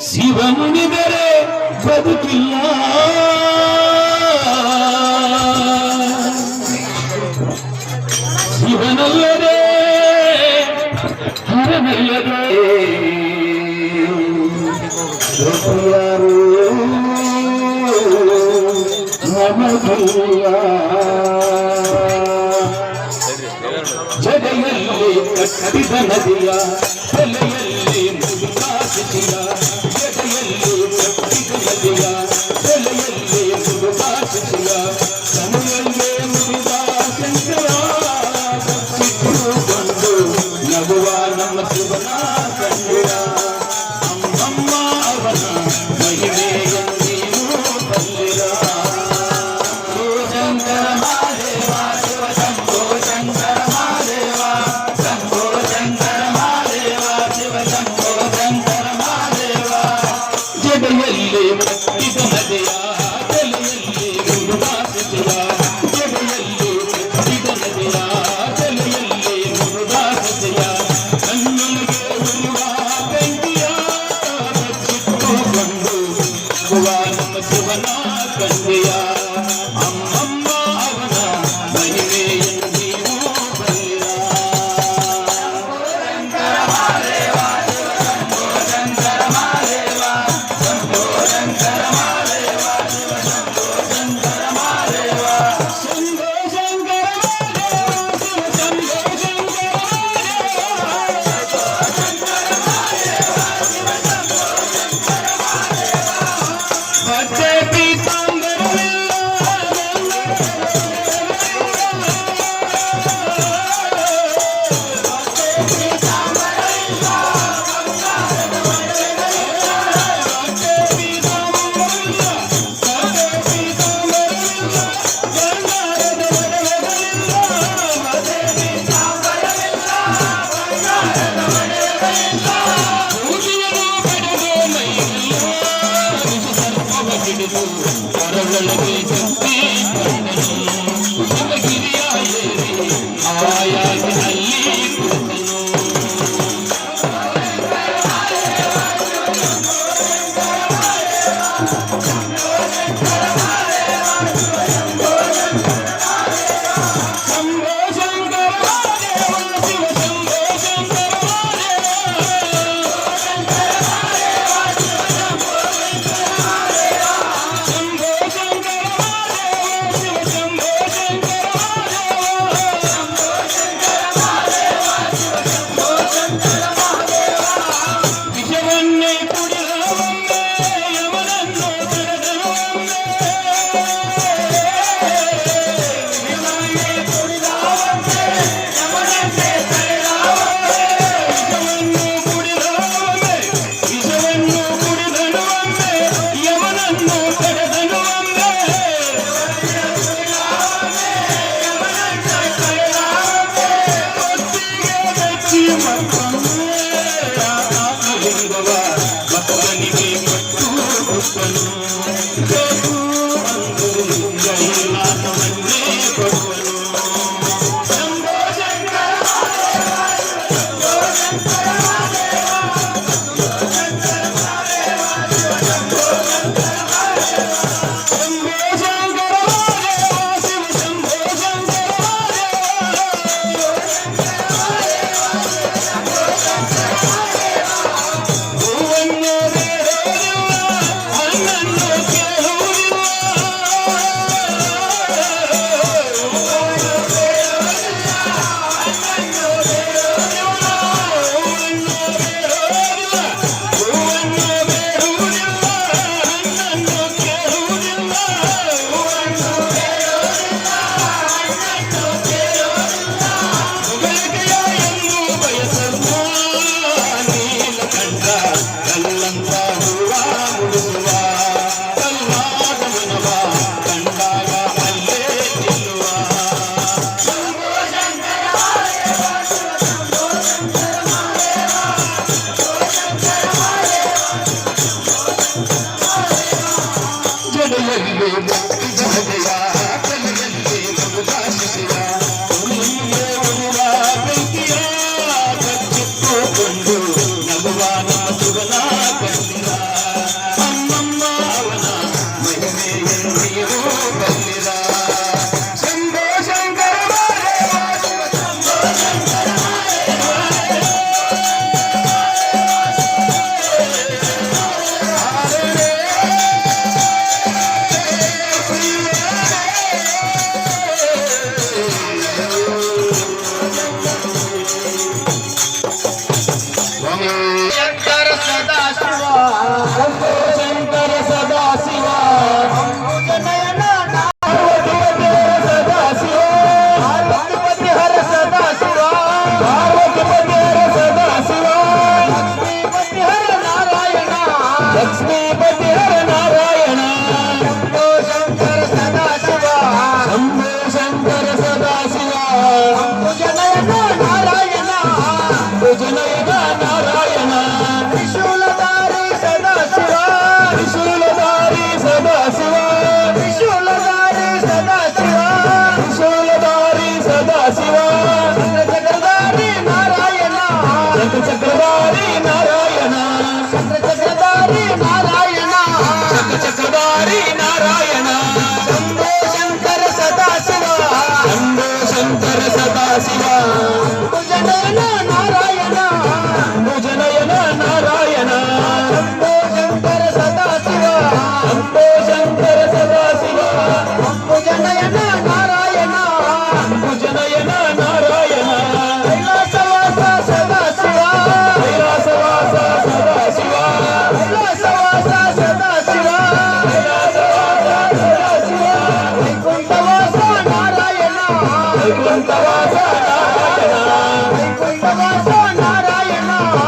ಶಿವನುನಿದರೆ ಬದುಕಿಲ್ಲ ಶಿವನಲ್ಲದೆ ಹರನಲ್ಲದೆ ನಮಗಿಲ್ಲ ಜಡೆಯಲ್ಲಿ ಕಟ್ಟಿದ ನದಿಯ ತಲೆಯಲ್ಲಿ ಮುದುಕಾಸಿಸಿದ ಜಡೆಯಲ್ಲಿ ಕಟ್ಟಿದ ನದಿಯ ತಲೆಯಲ್ಲಿ ಮುದುಕಾಸಿಸಿದ ಸಮಯಲ್ಲೇ ಮುಗಿದ ಶಂಕರ ಸಿಕ್ಕುಕೊಂಡು ನಗುವ ನಮ್ಮ ಶಿವನ ಕಂಡಿರ ಅಮ್ಮಮ್ಮ ಅವನ ಮಹಿಮೆಯಂದೀನು ಬಲ್ಲಿರ ಶಂಕರ ಮಹಾದೇವ ಶಿವ ಶಂಭೋ ಶಂಕರ ಮಹಾದೇವ ಶಂಭೋ ಶಂಕರ ಮಹಾದೇವ ಶಿವ ಶಂಭೋ ಶಂಕರ ಮಹಾದೇವ ಜಡೆಯಲ್ಲಿ ಕಟ್ಟಿದ ನದಿಯ ತಲೆಯಲ್ಲಿ ಮುರುಗಾಸಿಸಿದ ಜಡೆಯಲ್ಲಿ ಕಟ್ಟಿದ ನದಿಯ ತಲೆಯಲ್ಲಿ ಮುರುಗಾಸಿಸಿದ ಕಣ್ಣೊಳಗೆ ಉರುವ ಬೆಂಕಿಯ ಬಚ್ಚಿಟ್ಟುಕೊಂಡು ನಗುವ ನಮ್ಮ ಶಿವನ ಕಂಡೆಯ ಅಮ್ಮಮ್ಮ ಅವನ ಮಹಿಮೆಯಂದೀನು ಬಲ್ಲಿರ ಶಂಕರ ಮಹಾದೇವ ಶಿವ ಶಂಭೋ ಶಂಕರ ಮಹಾದೇವ ಶಂಭೋ ಶಂಕರ ಮಹಾದೇವ ಶಿವ ಶಂಭೋ ಶಂಕರ ಮಹಾದೇವ ಶಂಭೋ ಶಂಕರ ಮಹಾದೇವ ಶಿವ ಶಂಭೋ ಶಂಕರ ಮಹಾದೇವ ಭಜೆ ಪೀತಾಂಬರವಿಲ್ಲ ತಿಳಿದು ಹೊರಗಳಿಗೆ ಶಕ್ತಿ ಶಿವಗಿರಿಯ ಏರಿ ಆಯಾಗಿ ಅಲ್ಲಿ ಕುಳಿತನು.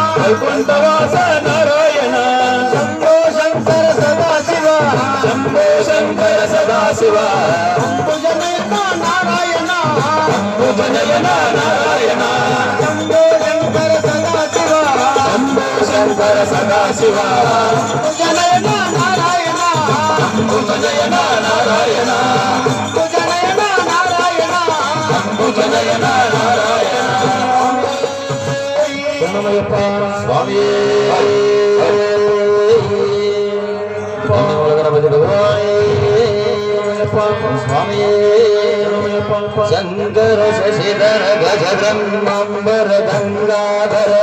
ವೈಕುಂಠವಾಸ ನಾರಾಯಣ ಶಂಭೋ ಶಂಕರ ಸದಾಶಿವ ಶಂಭೋ ಶಂಕರ ಸದಾಶಿವ ಅಂಬುಜನಯನ ನಾರಾಯಣ ಅಂಬುಜನಯನ ನಾರಾಯಣ ಶಂಭೋ ಶಂಕರ ಸದಾಶಿವ ಶಂಭೋ ಶಂಕರ ಸದಾಶಿವ ಅಂಬುಜನಯನ ನಾರಾಯಣ ಅಂಬುಜನಯನ ನಾರಾಯಣ ಅಂಬುಜನಯನ ನಾರಾಯಣ ಅಂಬುಜನಯನ ನಾರಾಯಣ ಶರಣಮಯ್ಯಪ್ಪ ಸ್ವಾಮಿಯೇ ಗಣಪತಿ ಸ್ವಾಮಿಯೇ ಶಂಕರ ಶಶಿಧರ ಗಜ ಬ್ರಹ್ಮಾಂಬರ ಗಂಗಾಧರ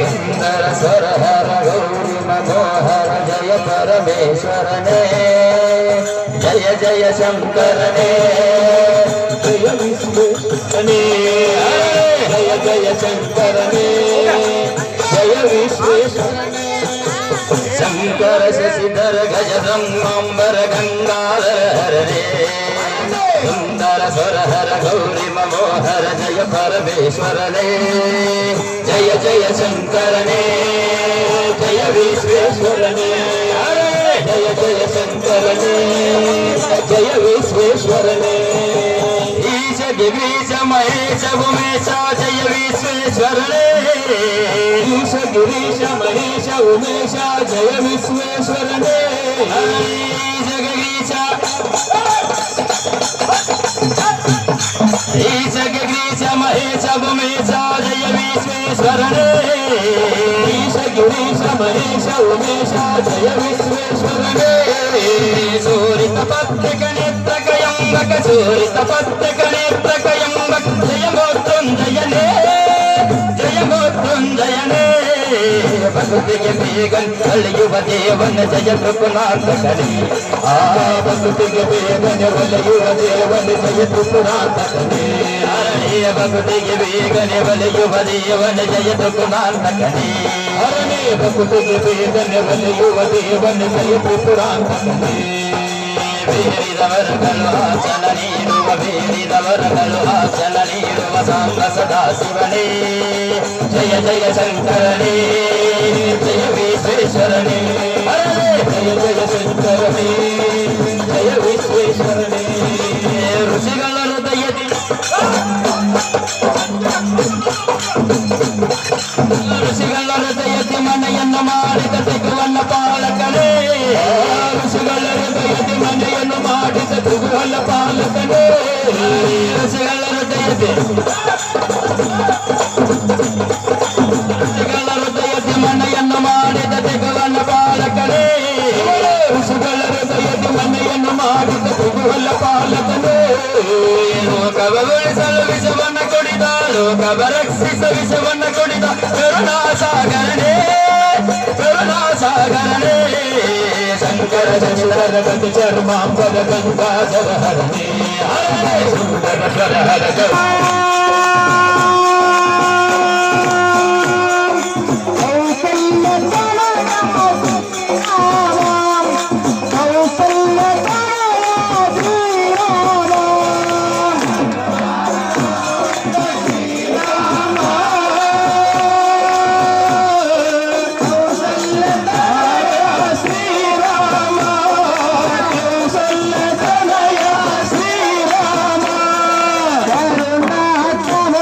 ಸುಂದರ ಸ್ವರ ಹರ ಗೌರಿ ಮನೋಹರ ಜಯ ಪರಮೇಶ್ವರನೇ ಜಯ ಜಯ ಶಂಕರನೇ ಜಯ ವಿಶ್ವೇಶ್ವರನೇ ಜಯ ಜಯ ಶಂಕರನೇ ಜಯ ವಿಶ್ವೇಶ್ವರನೇ ಶಂಕರ ಶಶಿಧರ ಗಜ ಬ್ರಹ್ಮಾಂಬರ ಗಂಗಾಧರ ಹರೇ ಸುಂದರ ಸ್ವರ ಹರ ಗೌರಿ ಮನೋಹರ ಜಯ ಪರಮೇಶ್ವರನೇ ಜಯ ಜಯ ಶಂಕರನೇ ಜಯ ವಿಶ್ವೇಶ್ವರನೇ ಜಯ ಜಯ ಶಂಕರನೇ ಜಯ ವಿಶ್ವೇಶ್ವರನೇ ಈಶ ಗಿರೀಶ ಮಹೇಶ ಉಮೇಶ ಜಯ ವಿಶ್ವೇಶ್ವರನೇ ಈಶ ಗಿರೀಶ ಮಹೇಶ ಉಮೇಶ ಜಯ ವಿಶ್ವೇಶ್ವರನೇ ಜಗದೀಶ ಈಶ ಗಿರೀಶ ಮಹೇಶ ಉಮೇಶ ಜಯ ವಿಶ್ವೇಶ್ವರನೇ ಈಶ ಗಿರೀಶ ಮಹೇಶ ಉಮೇಶ ಜಯ ವಿಶ್ವೇಶ್ವರನೇ ಸೂರಿತ ಪತ್ರಿಕ ನೇತ್ರಕ ಎಂಬಕ ಸೂರಿತ ಪತ್ರಿಕ ನೇತ್ರಕ ಎಂಬಕ ಜಯ ಮೃತ್ಯುಂಜಯನೇ ಜಯ ಮೃತ್ಯುಂಜಯನೇ ಭಕ್ತಿಗೆ ಬೇಗನ್ ಒಲೆಯುವ ದೇವನ ಜಯ ತ್ರಿಪುರಾಂತಕನೇ ಆ ಭಕ್ತಿಗೆ ಬೇಗನೆ ಒಲೆಯುವ ದೇವನ ಜಯ ತ್ರಿಪುರಾಂತಕನೇ ಹರಣಿಯ ಭಕ್ತಿಗೆ ಬೇಗನೆ ಒಲೆಯುವ ದೇವನ ಜಯ ತ್ರಿಪುರಾಂತಕನೇ ಹರಣಿ ಭಕ್ತಿಗೆ ಬೇಗನೆ ಒಲೆಯುವ ದೇವನ ಜಯ ತ್ರಿಪುರಾಂತಕನೇ ಬೇರಿದವರಗಳು ಆಚನ ನೀಡುವ ಬೇರಿದವರಗಳು ಆಚನ ನೀಡುವ ಸಾಂಗ ಸದಾ ಶಿವನೇ ಜಯ ಜಯ ಶಂಕರನೇ ಜಯ ವಿಶ್ವೇಶ್ವರನೇ ಜಯ ಜಯ ಶಂಕರನೇ ಜಯ ವಿಶ್ವೇಶ್ವರನೇ ಋಷಿಗಳ ಹೃದಯದಿ ಋಷಿಗಳ ಹೃದಯದಿ ಮನೆಯನ್ನು ಮಾಡಿದ ತೆಗುವನ್ನ ಪಾಲಕನೇ ಋಷಿಗಳ ಹೃದಯದಿ ಮನೆಯನ್ನು ಮಾಡಿದ ತೆಗುವನ್ನ ಪಾಲಕನೇ ಋಷಿಗಳ ಹೃದಯದಿ ಋಷಿಗಳ ಹೃದಯದಿ ಮನೆಯನ್ನು ಮಾಡಿದ ತೆಗುವನ್ನ ಪಾಲಕನೇ ಋಷಿಗಳ ಹೃದಯದಿ ಮನೆಯನ್ನು ಮಾಡಿದ ತೆಗುವನ್ನ ಪಾಲಕನೇ ಲೋಕವ ಉಳಿಸಲು ವಿಷವನ್ನ ಕೊಡಿದ ಲೋಕವ ರಕ್ಷಿಸ ವಿಷವನ್ನ ಕೊಡಿದ ಕರುಣಾಸಾಗರನೇ ಕರುಣಾಸಾಗರನೇ ಶಂಕರ ಶಶಿಧರ ಗತಿ ಚರ್ಮಾಂಬರ ಗಂಗಾಧರ ಹರನೇ ಹರೇ ಸುಂದರ ಸ್ವರ ಹರ Karuna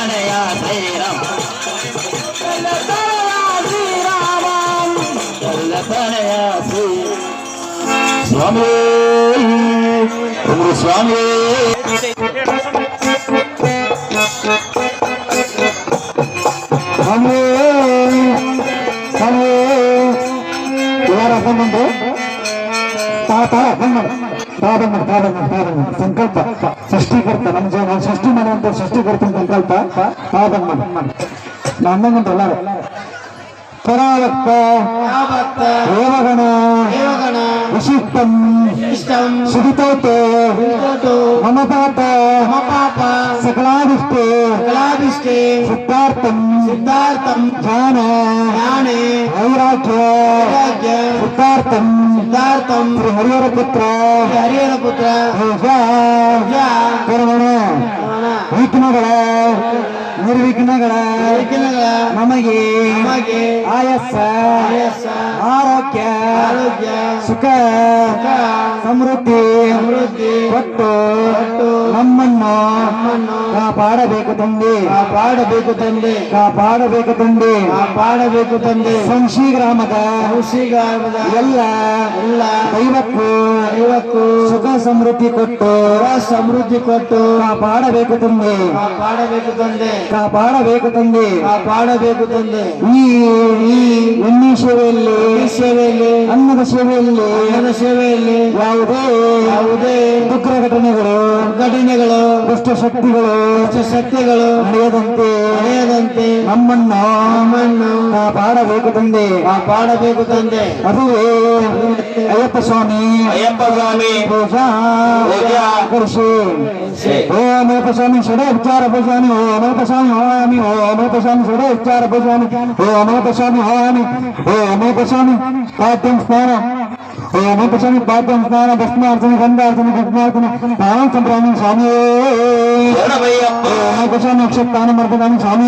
ತನಯ ಶ್ರೀರಾಮ ತನಯ ಶ್ರೀ ಸ್ವಾಮಿ ಸ್ವಾಮಿ ಸ್ವಾಮಿ ಸ್ವಾಮಿ ಯಾರ ಬಂದು ಸಂಕಲ್ಪ ಸೃಷ್ಟಿಕರ್ತ ನಮ್ಮ ಜೀವನ ಸೃಷ್ಟಿ ಮಾಡುವಂತ ಸೃಷ್ಟಿಕರ್ತನ ಸಂಕಲ್ಪ ನನ್ನಂತಲ್ಲ ಪರಾವಕ್ತ ದೇವಗಣ ವಿಶಿಷ್ಟಂ ಸುಖಿತೋತ ಮಮ ಪಾಪ ಸಕಲಾದಿಷ್ಟೇ ಸಿದ್ಧಾರ್ಥಂ ಜ್ಞಾನ ವೈರಾಗ್ಯ ಸಿದ್ಧಾರ್ಥಂ ಶ್ರೀ ಹರಿಹರ ಪುತ್ರ ವಿಘ್ನಗಳ ನಿರ್ವಿಘ್ನಗಳ ನಮಗೆ ಆಯಸ್ಸ ಆರೋಗ್ಯ ಸುಖ ಸಮೃದ್ಧಿ ಕೊಟ್ಟು ನಮ್ಮನ್ನು ಕಾಪಾಡಬೇಕು ತಂದೆ ಕಾಪಾಡಬೇಕು ತಂದೆ ಸಂಶಿ ಗ್ರಾಮದ ಎಲ್ಲ ದೈವಕ್ಕೂ ಸುಖ ಸಮೃದ್ಧಿ ಕೊಟ್ಟು ಕಾಪಾಡಬೇಕು ತಂದೆ ಈ ಎಣ್ಣೆ ಸೇವೆಯಲ್ಲಿ ಅನ್ನದ ಸೇವೆಯಲ್ಲಿ ಯಾವುದೇ ಉಗ್ರ ಘಟನೆಗಳು ದುಷ್ಟ ಶಕ್ತಿಗಳು ನಡೆಯದಂತೆ ನಮ್ಮನ್ನು ಕಾಪಾಡಬೇಕು ತಂದೆ ಅದುವೇ ಅಯ್ಯಪ್ಪ ಸ್ವಾಮಿ ಪೂಜಾ ಕರಿಸಿ ಓಂ ಅಯ್ಯಪ್ಪ ಸ್ವಾಮಿ ಷಡೇ ಉಚ್ಚಾರ ಭಜಾಮಿ ಓಂ ಅಯ್ಯಪ್ಪ ಸ್ವಾಮಿ ಹೋಮಿ ಓಂ ಅಯ್ಯಪ್ಪ ಸ್ವಾಮಿ ಷಡೇ ಉಚ್ಚಾರ ಭಜಾಮಿ ಓಂ ಅಯ್ಯಪ್ಪ ಸ್ವಾಮಿ ಹೋಮಿ ಓಂ ಅಯ್ಯಪ್ಪ ಸ್ವಾಮಿ ಪಾದ್ಯಂ ಸ್ನಾನ ಓಂ ಅಯ್ಯಪ್ಪ ಸ್ವಾಮಿ ಪಾದ್ಯಂ ಸ್ನಾನ ಭಸ್ಮಾರ್ಚನೆ ಗಂಧಾರ್ಚನೆ ಭಸ್ಮಾರ್ಚನೆ ನಾಮ ಸಂಪ್ರಾಮಿ ಸ್ವಾಮಿ ಓಂ ಅಯ್ಯಪ್ಪ ಸ್ವಾಮಿ ಅಕ್ಷತಾನ ಮರ್ಪದಾಮಿ ಸ್ವಾಮಿ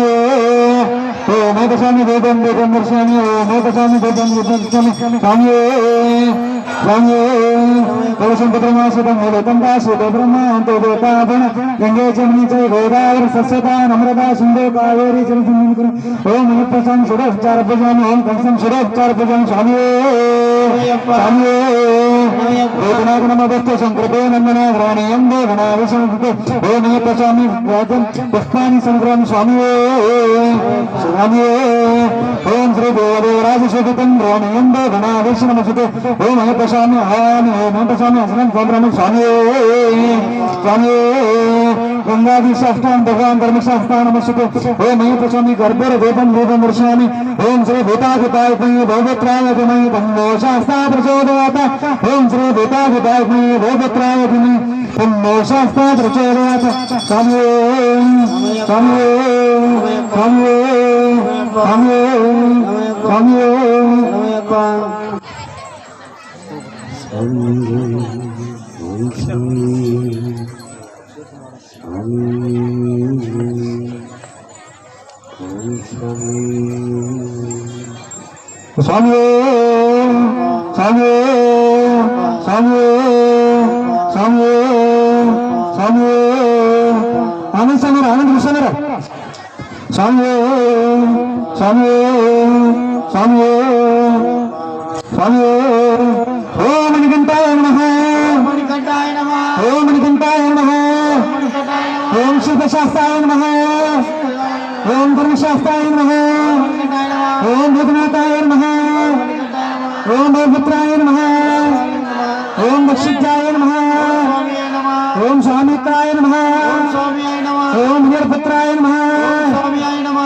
ಓಂ ಅಯ್ಯಪ್ಪ ಸ್ವಾಮಿ ವೇದಂ ದರ್ಶಾಮಿ ಓಂ ಅಯ್ಯಪ್ಪ ಸ್ವಾಮಿ ವೇದಂ ದರ್ಶಾಮಿ ಸ್ವಾಮಿ ಸ್ವಾಮಿ ಕಲಶಂ ಪತ್ರಮಾಸುತ ಮೂಲತಂತಾಸುತ ಬ್ರಹ್ಮಾಂತೋ ದೇವತಾಭಣ ಗಂಗೆ ಜಮನಿ ಚೈ ಗೋದಾವರಿ ಸಸ್ಯತಾ ನಮ್ರತಾ ಸಿಂಧು ಕಾವೇರಿ ಜಲಸಿಂಧು ಓಂ ಅಯ್ಯಪ್ಪ ಸ್ವಾಮಿ ಷಡೋಪಚಾರ ಭಜಾಮಿ ಓಂ ಕಂಸಂ ಷಡೋಪಚಾರ ಭಜಾಮಿ ಸ್ವಾಮಿ ಏಕನಾಥ ನಮ ಭಕ್ತ ಸಂಕೃತೋ ನಂದನ ಗ್ರಾಣಿಯಂ ದೇವನ ವಿಷಮೃತೆ ಓಂ ಅಯ್ಯಪ್ಪ ಸ್ವಾಮಿ ರಾಜಂ ಪುಷ್ಪಾನಿ ಸಂಗ್ರಾಮಿ ಸ್ವಾಮಿ ಓಂ ಶ್ರೀ ದೇವದೇವರಾಜ ಶೋಭಿತಂ ಗ್ರಾಣಿಯಂ ದೇವನ ವಿಷಮೃತೆ ಓಂ ಅಯ್ಯಪ್ಪ ಸ್ವಾಮಿ ಹಾನಿ ಓಂ ಅಯ್ಯಪ್ಪ ಸ್ವಾಮಿ ಹಸನಂ ಸಂಗ್ರಾಮಿ ಸ್ವಾಮಿ ಗಂಗಾಧೀಶಾಷ್ಟಾಂ ಭಗವಾನ್ ಧರ್ಮಶಾಸ್ತ್ರ ನಮಸ್ತೆ ಓಂ ಅಯ್ಯಪ್ಪ ಸ್ವಾಮಿ ಗರ್ಭರ ದೇವಂ ದರ್ಶಯಾಮಿ ಓಂ ಶ್ರೀ ಭೂತಾಧಿಪಾಯ ಭೌಭತ್ರಾಯ ಧಮೈ ತನ್ನೋ ಶಾಸ್ತ್ರ ಪ್ರಚೋದಯಾತ ಓಂ ಶ್ರೀ ಭೂತಾಧಿಪಾಯ ಭೌಭತ್ರಾಯ ಧಮೈ ತನ್ನೋ ಶಾಸ್ತ್ರ ಪ್ರಚೋದಯಾತ ಸ್ವಾಮಿ ಸ್ವಾಮಿ ಸ್ವಾಮಿ ಸ್ವಾಮಿ ಸ್ವಾಮಿ ಸ್ವಾಮಿ ಸ್ವಾಮಿ ಸ್ವಾಮಿ ಸ್ವಾಮಿ ಸ್ವಾಮಿ ಆನಂದ್ ಸ್ವಾಮಿ ಆನಂದ್ ಕೃಷ್ಣರ ಸ್ವಾಮಿ ಸ್ವಾಮಿ ಸ್ವಾಮಿ ಸ್ವಾಮಿ ಓಂ ಮಣಿಕಂಠಾಯ ನಮಃ ಓಂ ಮಣಿಕಂಠಾಯ ನಮಃ ಓಂ ಶಿಲ್ಪಶಾಸ್ತ್ರಾಯ ನಮಃ ಓಂ ಧರ್ಮಶಾಸ್ತ್ರಾಯ ನಮಃ ಓಂ ಭೂತನಾಥಾಯ ನಮಃ ಓಂ ಭೌಪುತ್ರಾಯ ನಮಃ ಓಂ ದಕ್ಷಿತ್ಯಾಯ ನಮಃ ಓಂ ಸ್ವಾಮಿತ್ರಾಯ ನಮಃ ಓಂ ಹಿರಿಯಪುತ್ರಾಯ ನಮಃ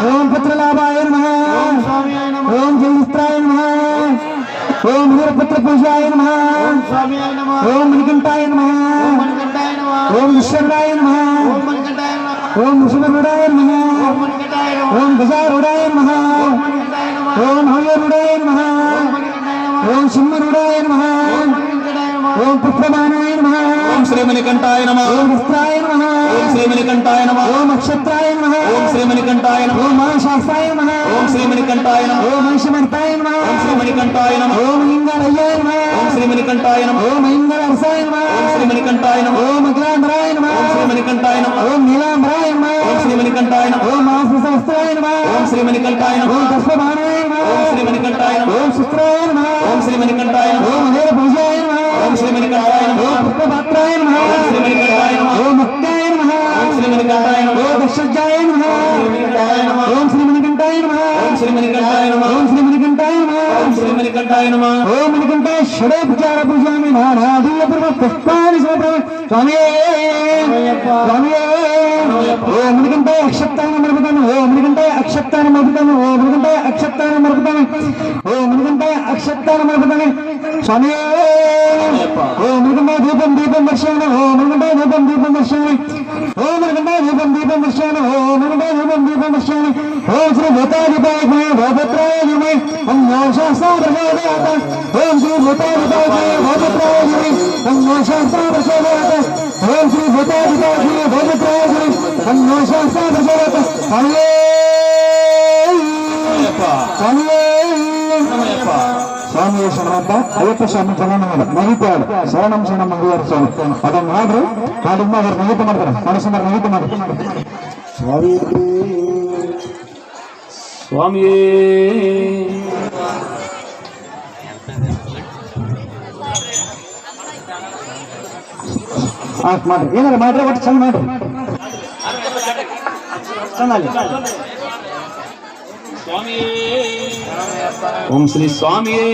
ಓಂ ಪುತ್ರಲಾಭಾಯ ನಮಃ ಓಂ ಜೈಸ್ತ್ರಾಯ ನಮಃ ಓಂ ಹಿರಿಯಪುತ್ರ ಪೂಜಾಯ ನಮಃ ಓಂ ಮಣಿಕಂಠಾಯ ನಮಃ ಓಂ ವಿಶ್ವರಾಯ ನಮಃ ಓಂ ವಿಷ್ಣುರುಡಾಯ ನಮಃ ಓಂ ಗಜಾರುಡಾಯ ನಮಃ ಓಂ ಹವ್ಯರುಡಾಯ ನಮಃ ಓಂ ಸಿಂಹರುಡಾಯ ನಮಃ ಓಂ ಪುತ್ರಮಾನಾಯ ನಮಃ ಶ್ರೀಮಣಿಕಂಠಾಯ ನಮಃ ಓಂ ವಸ್ತ್ರಾಯ ನಮಃ ಓಂ ಶ್ರೀಮಣಿಕಂಠಾಯ ನಮಃ ಓಂ ನಕ್ಷತ್ರಾಯ ನಮಃ ಓಂ ಶ್ರೀಮಣಿಕಂಠಾಯ ನಮಃ ಓಂ ಮಹಾಶಾಸ್ತ್ರಾಯ ನಮಃ ಓಂ ಶ್ರೀಮಣಿಕಂಠಾಯ ನಮಃ ಓಂ ಮಹಿಷಮರ್ತಾಯ ನಮಃ ಓಂ ಶ್ರೀಮಣಿಕಂಠಾಯ ನಮಃ ಓಂ ಹಿಂಗಾರಯ್ಯಾಯ ನಮಃ ಓಂ ಶ್ರೀಮಣಿಕಂಠಾಯ ನಮಃ ಓಂ ಹಿಂಗಾರಸಾಯ ನಮಃ ಓಂ ಶ್ರೀಮಣಿಕಂಠಾಯ ನಮಃ ಓಂ ಅಗ್ರಾಂಬರಾಯ ನಮಃ ಓಂ ಶ್ರೀಮಣಿಕಂಠಾಯ ನಮಃ ಓಂ ನೀಲಾಂಬರಾಯ ನಮಃ ಓಂ ಶ್ರೀಮಣಿಕಂಠಾಯ ನಮಃ ಓಂ ಮಹಾಸಹಸ್ರಾಯ ನಮಃ ಓಂ ಶ್ರೀಮಣಿಕಂಠಾಯ ನಮಃ ಓಂ ದರ್ಶಮಾನಾಯ ನಮಃ ಓಂ ಶ್ರೀಮಣಿಕಂಠಾಯ ನಮಃ ಓಂ ಶುಕ್ರಾಯ ನಮಃ ಓಂ ಶ್ರೀಮಣಿಕಂಠಾಯ ನಮಃ ಓಂ ಮಹೇರ ಪೂಜಾಯ ನಮಃ ಓಂ ಶ್ರೀಮಣಿಕಂಠಾಯ ನಮಃ ಓಂ ಪುಷ್ಪಪಾತ್ರಾಯ ನಮಃ ಓಂ ಶ್ರೀಮಣಿಕಂಠಾಯ ನಮಃ ಓಂ ಮುಕ್ತಾಯ ನಮಃ ಓಂ ಶ್ರೀಮಣಿಕಂಠಾಯ ನಮಃ ಓಂ ದರ್ಶಜ್ಜಾಯ ನಮಃ ಶ್ರೀಮಣಿಕಂಠಾಯ ನಮಃ ಓಂ ಶ್ರೀಮಣಿಕಂಠಾಯ ನಮಃ ಓಂ ಶ್ರೀಮಣಿಕಂಠಾಯ ನಮಃ ಓಂ ಶ್ರೀಮಣಿಕಂಠಾಯ ನಮಃ ಓಂ ಶ್ರೀಮಣಿಕಂಠಾಯ ನಮಃ ಓಂ ಮಣಿಕಂಠ ಷಡೋಪಚಾರ ಪೂಜಾಮಿ ನಾನಾದೀಯ ಪೂರ್ವ ಪುಷ್ಪಾಣಿ ಸಮರ್ಪಯಾಮಿ ಸ್ವಾಮಿಯೇ ಸ್ವಾಮಿಯೇ ಓಂ ಮಣಿಕಂಠ ಅಕ್ಷತಾನ ಮರ್ಪತಾಮಿ ಓಂ ಮಣಿಕಂಠ ಅಕ್ಷತಾನ ಮರ್ಪತಾಮಿ ಓಂ ಮಣಿಕಂಠ ಅಕ್ಷತಾನ ಮರ್ಪತಾಮಿ ಓಂ ಮಣಿಕಂಠ ಅಕ್ಷತಾನ ಮರ್ಪತಾಮಿ ಸ್ವಾಮಿಯೇ ಓಂ ಮಣಿಕಂಠ ದೀಪಂ ದರ್ಶಯಾಮಿ ಓಂ ಮಣಿಕಂಠ ದೀಪಂ ದರ್ಶಯಾಮಿ ಓಂ ಮಣಿಕಂಠ ದೀಪಂ ದರ್ಶಯಾಮಿ ಓಂ ಮಣಿಕಂಠ ದೀಪಂ ದರ್ಶಯಾಮಿ ಓಂ ಶ್ರೀ ಭೂತಾಧಿಪಾಯ ಭೂಪತ್ರಾಯ ನಮಃ ಓಂ ಶಾಸ್ತ್ರಾಯ ಓಂ ಶ್ರೀ ಭೂತಾಧಿಪಾಯ ಭೂಪತ್ರಾಯ ನಮಃ ಓಂ ಶಾಸ್ತ್ರಾಯ ಓಂ ಶ್ರೀ ಭೂತಾಧಿಪಾಯ ಭೂಪತ್ರಾಯ ನಮಃ ಓಂ ಶಾಸ್ತ್ರಾಯ ಸ್ವಾಮಿಯೇ ಸ್ವಾಮಿಯೇ ಸ್ವಾಮಿಯ ಶರಣಪ್ಪ ಅಯ್ಯಪ್ಪ ಸ್ವಾಮಿ ಶರಣ ನಗಿತಾడు ಶರಣಂ ಶರಣ ಮಂಗಳವಾರ ಸ್ವಾಮಿ ಅದನ್ನು ಮಾಡ್ರಿ ಮಾಡಿದ್ಮ ಅವ್ರು ನಗಿತ ಮಾಡ್ತಾರೆ ಮನಸ್ಸನ್ನು ನಗಿತ ಮಾಡ್ತಾರೆ ಸ್ವಾಮಿ ಸ್ವಾಮಿಯೇ ಆಯ್ತು ಮಾಡ್ರಿ ಏನಾರ ಮಾಡ್ರಿ ಒಟ್ಟು ಚಂದ ಮಾಡ್ರಿ ಚೆನ್ನಾಗಿ ಸ್ವಾಮಿಯೇ ಓಂ ಶ್ರೀ ಸ್ವಾಮಿಯೇ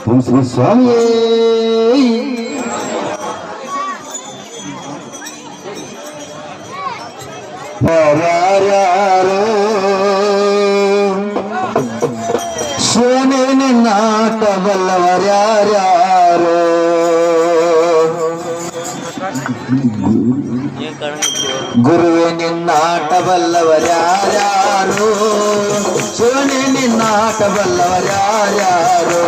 ಓಂ ಶ್ರೀ ಸ್ವಾಮಿಯೇ ಯಾರ್ಯಾರೋ ಶಿವನೇ ನಿನ್ನಾಟ ಬಲ್ಲವರ್ಯಾರ್ಯಾರೋ ಗುರುವೆ ನಿನ್ನಾಟ ಬಲ್ಲವರ್ಯಾರ್ಯಾರೋ ಶಿವನೇ ನಿನ್ನಾಟ ಬಲ್ಲವರ್ಯಾರ್ಯಾರೋ